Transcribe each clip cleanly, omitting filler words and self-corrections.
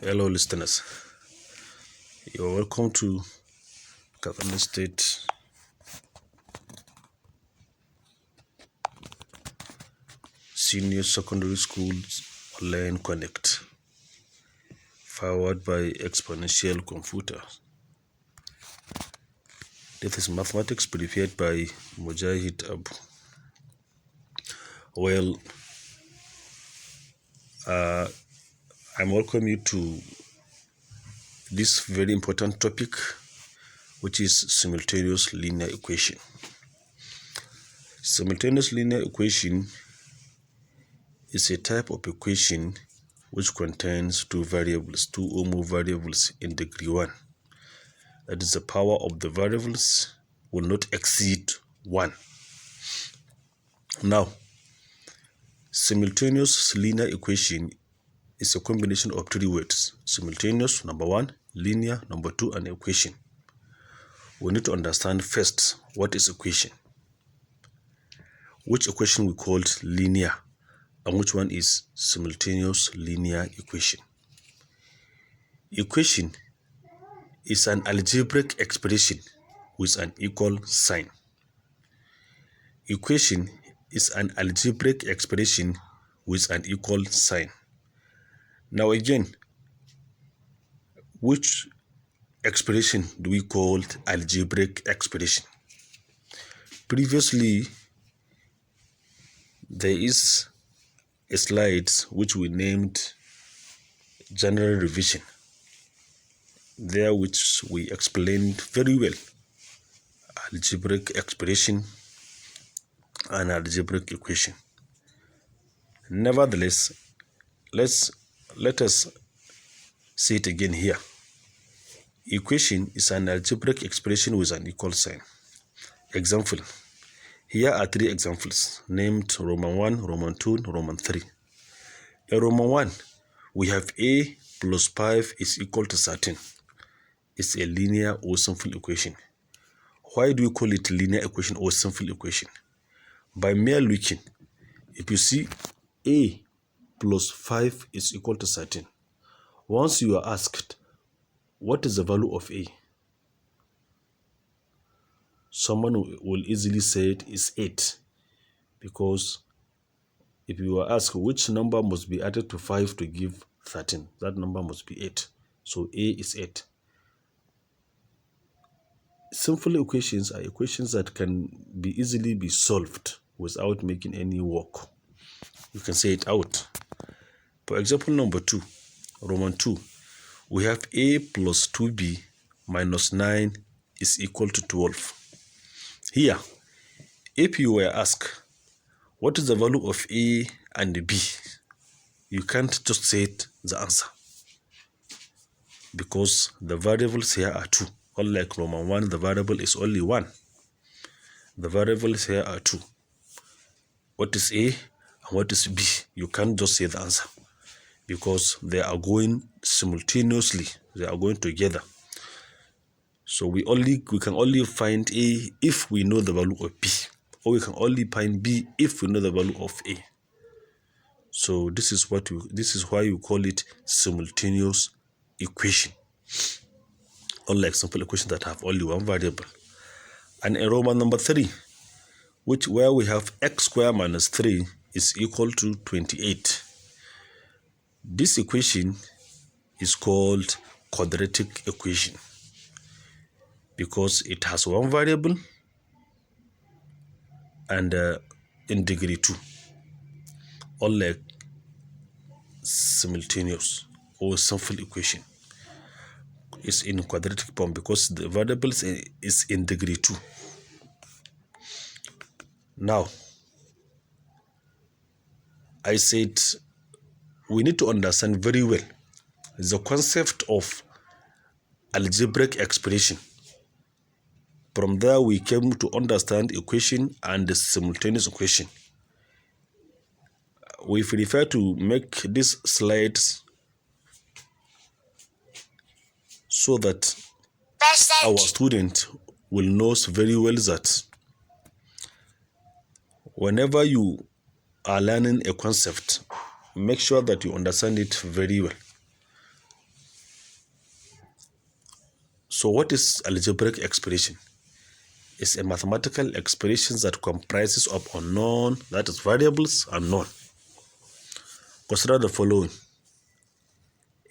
Hello listeners, you're welcome to Katsina State Senior Secondary School's Online Connect, powered by Exponential Computer. This is mathematics prepared by Mujahid Abu. Well, I'm welcoming you to this very important topic, which is simultaneous linear equation. Simultaneous linear equation is a type of equation which contains two or more variables in degree 1. That is, the power of the variables will not exceed 1. Now, simultaneous linear equation is a combination of three words: simultaneous, number 1, linear, number 2, and equation. We need to understand first what is equation, which equation we called linear, and which one is simultaneous linear equation. Equation is an algebraic expression with an equal sign. Equation is an algebraic expression with an equal sign. Now again, which expression do we call algebraic expression? Previously, there is a slide which we named general revision, there which we explained very well algebraic expression and algebraic equation. Nevertheless, let us say it again here. Equation is an algebraic expression with an equal sign. Example. Here are three examples named Roman 1, Roman 2, Roman 3. In Roman 1, we have a plus 5 is equal to 13. It's a linear or simple equation. Why do we call it linear equation or simple equation? By mere looking, if you see a plus 5 is equal to 13, once you are asked, what is the value of a? Someone will easily say it is 8, because if you are asked which number must be added to 5 to give 13, that number must be 8. So a is 8. Simple equations are equations that can easily be solved without making any work. You can say it out. For example, number 2, Roman 2, we have a plus 2b minus 9 is equal to 12. Here, if you were asked, what is the value of a and b? You can't just say the answer, because the variables here are 2. Unlike Roman 1, the variable is only 1. The variables here are 2. What is a and what is b? You can't just say the answer, because they are going simultaneously. They are going together. So we can only find a if we know the value of b, or we can only find b if we know the value of a. So this is why you call it simultaneous equation, unlike simple equations that have only one variable. And in Roman number 3, where we have x squared minus 3 is equal to 28. This equation is called quadratic equation, because it has one variable and in degree 2, unlike simultaneous or simple equation. It's in quadratic form because the variable is in degree 2. Now, I said we need to understand very well the concept of algebraic expression. From there, we came to understand equation and the simultaneous equation. We prefer to make these slides so that our student will know very well that whenever you are learning a concept, make sure that you understand it very well. So what is algebraic expression? It's a mathematical expression that comprises of unknown, that is variables, unknown. Consider the following.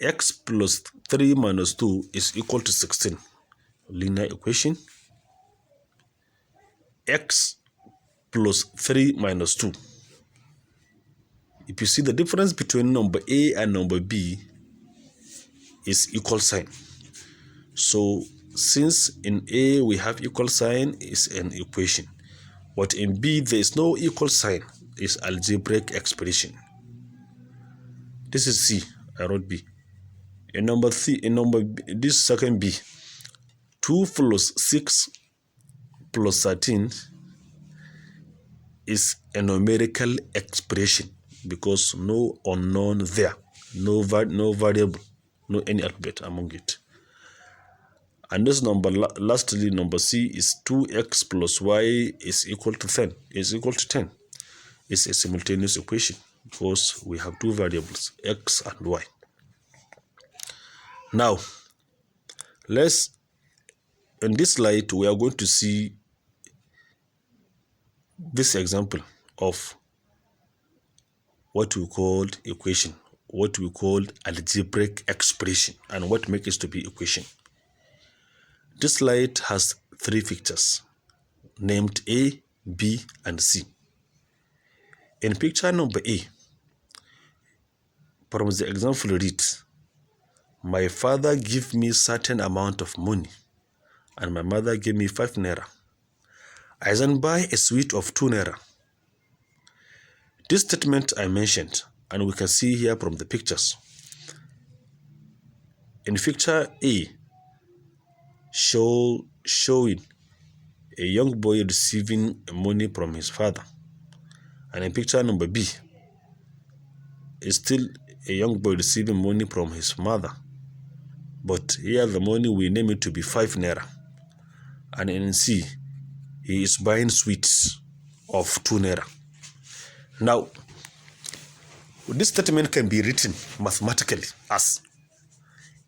X plus 3 minus 2 is equal to 16. Linear equation. X plus 3 minus 2. If you see the difference between number A and number B is equal sign. So since in A we have equal sign, is an equation. But in B there is no equal sign, is algebraic expression. This is C, I wrote B. In number C, this second B, 2 plus 6 plus 13 is a numerical expression because no unknown there, no variable, no any alphabet among it. And this number, lastly, number C is 2x plus y is equal to 10. It's a simultaneous equation because we have two variables, x and y. Now, in this slide, we are going to see this example of what we call equation, what we call algebraic expression, and what makes it to be equation. This slide has three pictures named A, B, and C. In picture number A, from the example reads, my father gave me certain amount of money and my mother gave me 5 naira. I then buy a sweet of 2 naira. This statement I mentioned, and we can see here from the pictures. In picture A, showing a young boy receiving money from his father. And in picture number B, is still a young boy receiving money from his mother. But here the money, we name it to be 5 naira. And in C, he is buying sweets of 2 naira. Now, this statement can be written mathematically as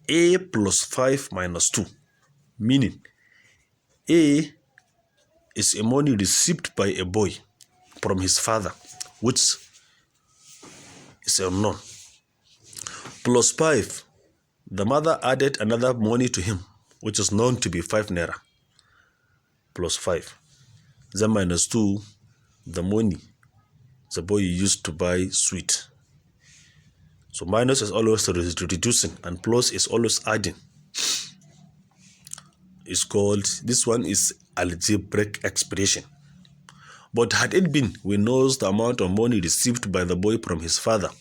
A plus 5 minus 2, meaning A is a money received by a boy from his father, which is unknown, plus 5, the mother added another money to him, which is known to be 5 naira, plus 5, then minus 2, the money the boy used to buy sweet. So minus is always reducing and plus is always adding. It's called, this one is algebraic expression. But had it been, we know the amount of money received by the boy from his father,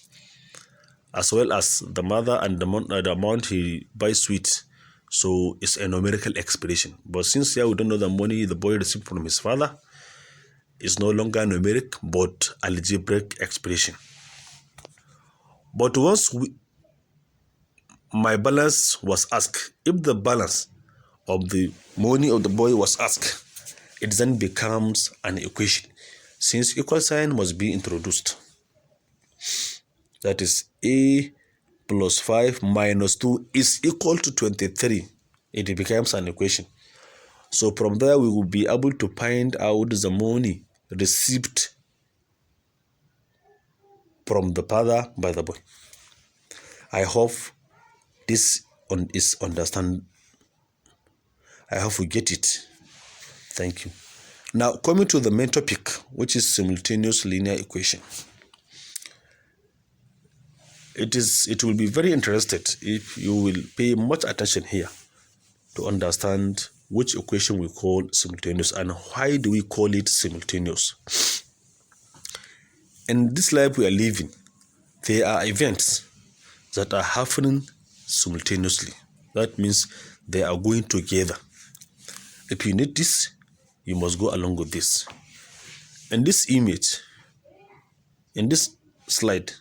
as well as the mother and the amount he buys sweets, so it's a numerical expression. But since here we don't know the money the boy received from his father, it's no longer numeric, but algebraic expression. But once my balance was asked, if the balance of the money of the boy was asked, it then becomes an equation, since equal sign must be introduced. That is A plus 5 minus 2 is equal to 23. It becomes an equation. So from there, we will be able to find out the money received from the father by the boy. I hope this is understand. I hope we get it. Thank you. Now, coming to the main topic, which is simultaneous linear equation. It will be very interesting if you will pay much attention here to understand which equation we call simultaneous and why do we call it simultaneous. In this life we are living, there are events that are happening simultaneously. That means they are going together. If you need this, you must go along with this. In this image, in this slide,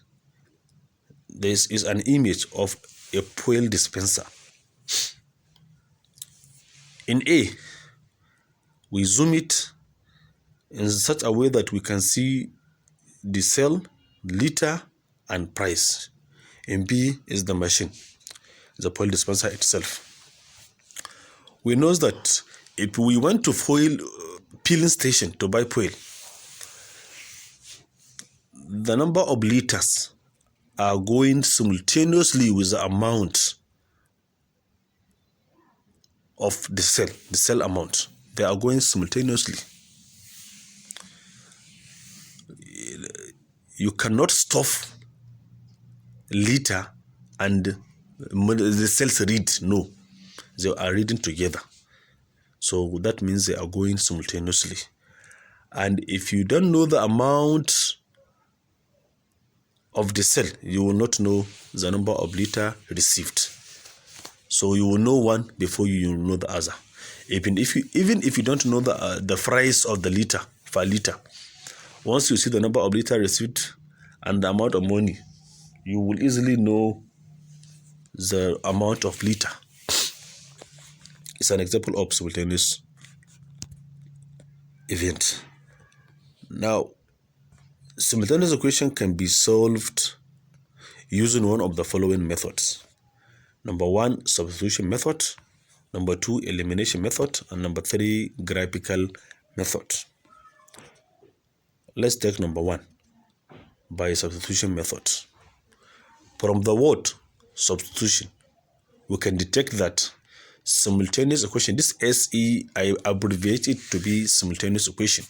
there is an image of a fuel dispenser. In A, we zoom it in such a way that we can see the cell, liter, and price. In B is the machine, the fuel dispenser itself. we know that if we went to filling station to buy fuel, the number of liters are going simultaneously with the amount of the cell amount. They are going simultaneously. You cannot stop liter and the cells read. No, they are reading together. So that means they are going simultaneously. And if you don't know the amount of the cell, you will not know the number of liter received. So you will know one before you know the other. Even if you don't know the price of the liter per liter, once you see the number of liter received and the amount of money, you will easily know the amount of liter. It's an example of simultaneous event. Now, simultaneous equation can be solved using one of the following methods. Number 1, substitution method. Number 2, elimination method. And number 3, graphical method. Let's take number 1, by substitution method. From the word substitution, we can detect that simultaneous equation, this SE, I abbreviate it to be simultaneous equation,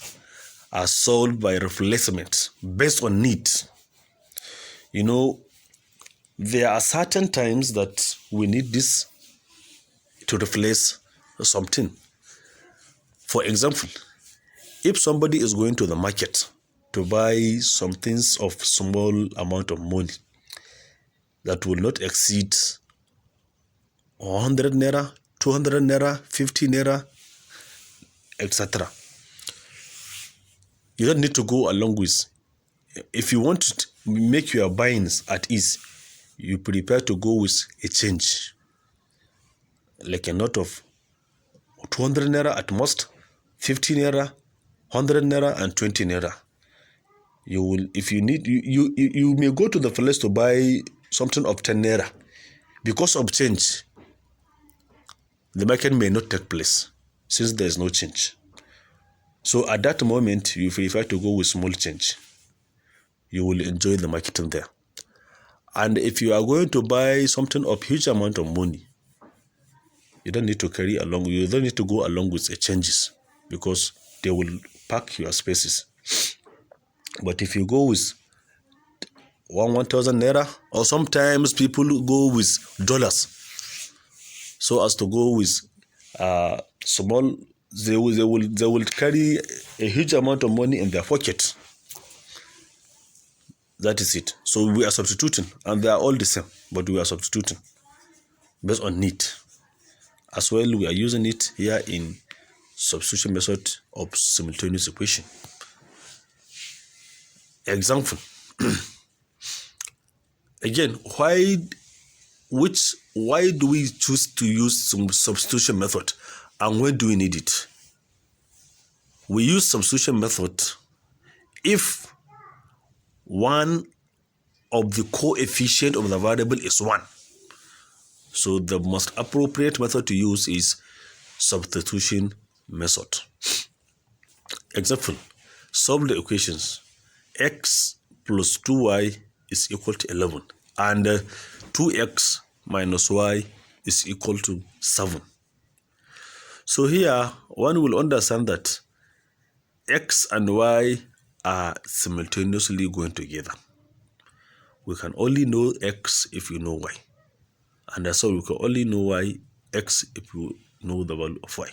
are solved by replacement based on need. You know, there are certain times that we need this to replace something. For example, if somebody is going to the market to buy some things of small amount of money that will not exceed 100 naira, 200 naira, 50 naira, etc. You don't need to go along with. If you want to make your buyings at ease, you prepare to go with a change, like a note of 200 naira at most, 50 naira, 100 naira, and 20 naira. You will, if you need, you may go to the place to buy something of 10 naira. Because of change, the market may not take place since there is no change. So at that moment, you prefer to go with small change. You will enjoy the marketing there. And if you are going to buy something of huge amount of money, you don't need to carry along. You don't need to go along with the changes because they will pack your spaces. But if you go with 1,000 naira, or sometimes people go with dollars, so as to go with small, they will carry a huge amount of money in their pocket. That is it. So we are substituting, and they are all the same, but we are substituting based on need. As well, we are using it here in substitution method of simultaneous equation. Example. Again, why do we choose to use some substitution method, and when do we need it? We use substitution method if one of the coefficient of the variable is 1. So the most appropriate method to use is substitution method. Example, solve the equations. X plus 2y is equal to 11, and 2x minus y is equal to 7. So here, one will understand that x and y are simultaneously going together. We can only know x if you know y. And that's how we can only know x if you know the value of y.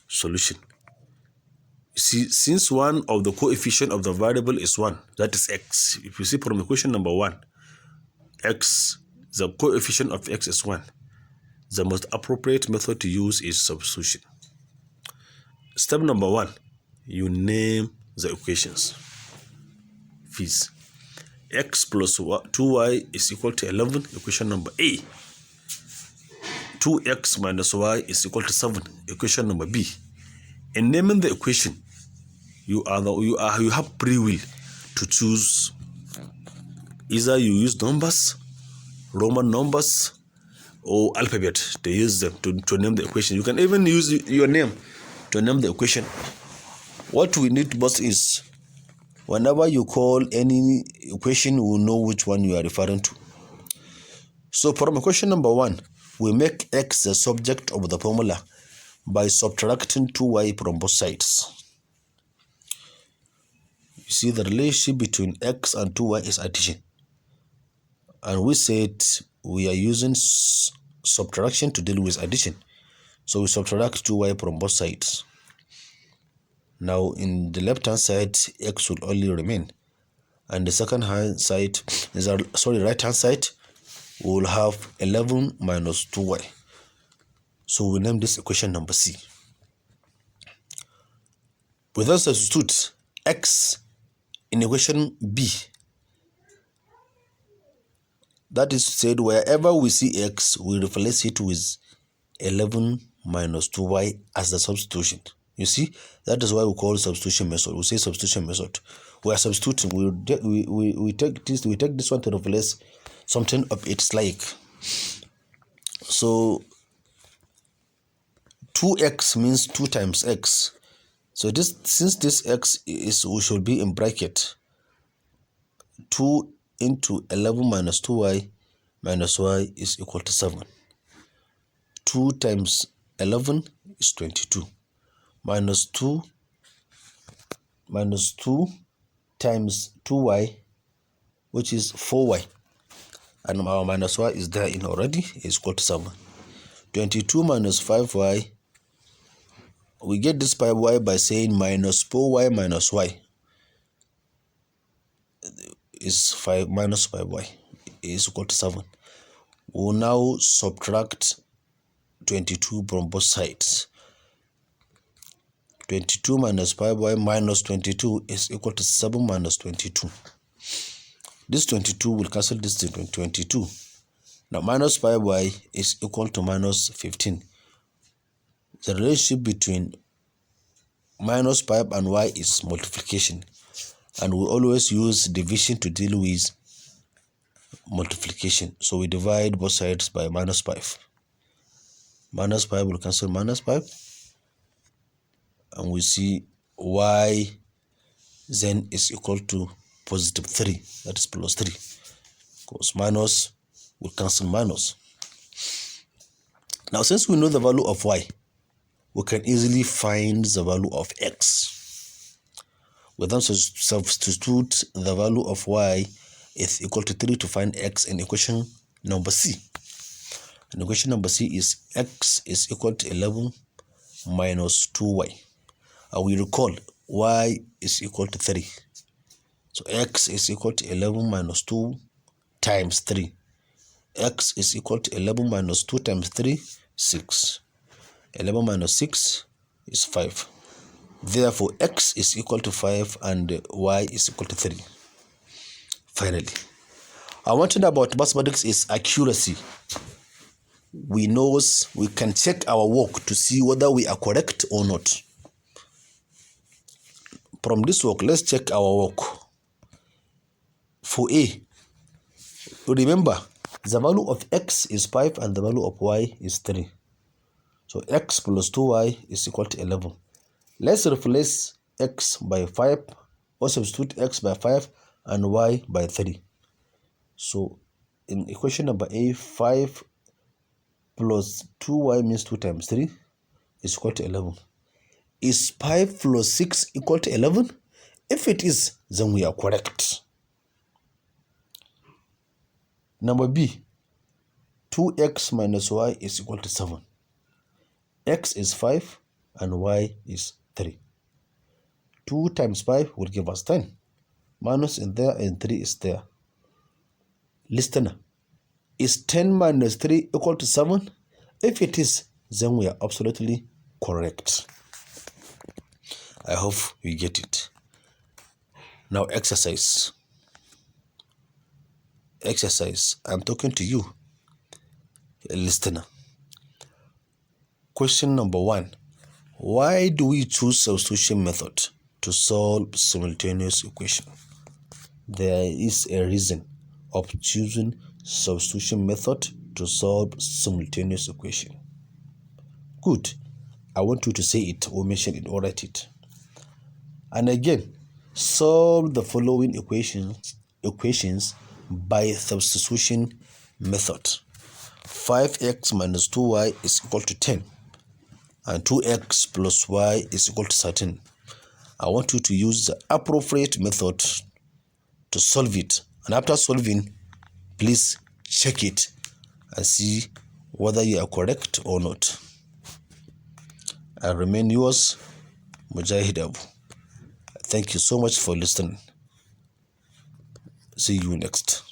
Solution. You see, since one of the coefficient of the variable is 1, that is x. If you see from equation number 1, x, the coefficient of x is 1. The most appropriate method to use is substitution. Step number 1, you name the equations. Please. X plus 2y is equal to 11, equation number A. 2x minus y is equal to 7, equation number B. In naming the equation, you have free will to choose. Either you use numbers, Roman numbers, or alphabet to use them to name the equation. You can even use your name to name the equation. What we need most is, whenever you call any equation, we'll know which one you are referring to. So from equation number 1, we make x the subject of the formula by subtracting 2y from both sides. You see, the relationship between x and 2y is addition. And we said we are using subtraction to deal with addition. So we subtract 2y from both sides. Now in the left hand side, x will only remain. And the right hand side, we will have 11 minus 2y. So we name this equation number C. We then substitute x in equation B. That is said, wherever we see x, we replace it with 11 minus 2y as the substitution. You see, that is why we call substitution method. We say substitution method. We are substituting. We take this one to replace something of its like. So 2x means 2 times x. So since this x we should be in bracket. 2 into 11 minus 2y minus y is equal to 7. 2 times 11 is 22. Minus 2 times 2y, which is 4y. And our minus y is there in already, is equal to 7. 22 minus 5y, we get this 5y by saying minus 4y minus y is 5 minus 5y is equal to 7. We'll now subtract 22 from both sides. 22 minus 5y minus 22 is equal to 7 minus 22. This 22 will cancel this 22. Now minus 5y is equal to minus 15. The relationship between minus 5 and y is multiplication. And we always use division to deal with multiplication. So we divide both sides by minus 5. Minus 5 will cancel minus 5. And we see y then is equal to positive 3. That is plus 3. Because minus will cancel minus. Now since we know the value of y, we can easily find the value of x. We then substitute the value of y is equal to 3 to find x in equation number C. And equation number C is x is equal to 11 minus 2y. And we recall y is equal to 3. So x is equal to 11 minus 2 times 3. X is equal to 11 minus 2 times 3, 6. 11 minus 6 is 5. Therefore, x is equal to 5 and y is equal to 3. Finally, one thing about mathematics is accuracy. We can check our work to see whether we are correct or not. From this work, let's check our work. For A, remember, the value of x is 5 and the value of y is 3. So x plus 2y is equal to 11. Let's replace x by 5, or substitute x by 5 and y by 3. So in equation number A, 5 plus 2y means 2 times 3 is equal to 11. Is 5 plus 6 equal to 11? If it is, then we are correct. Number B, 2x minus y is equal to 7. X is 5 and y is 3. 2 times 5 will give us 10. Minus in there and 3 is there. Listener, is 10 minus 3 equal to 7? If it is, then we are absolutely correct. I hope you get it. Now exercise. Exercise. I'm talking to you, a listener. Question number 1. Why do we choose substitution method to solve simultaneous equation? There is a reason of choosing substitution method to solve simultaneous equation. Good. I want you to say it or mention it or write it. And again, solve the following equations by substitution method. 5x minus 2y is equal to 10 and 2x plus y is equal to 13. I want you to use the appropriate method to solve it. And after solving, please check it and see whether you are correct or not. I remain yours, Mujahid Abu. Thank you so much for listening. See you next.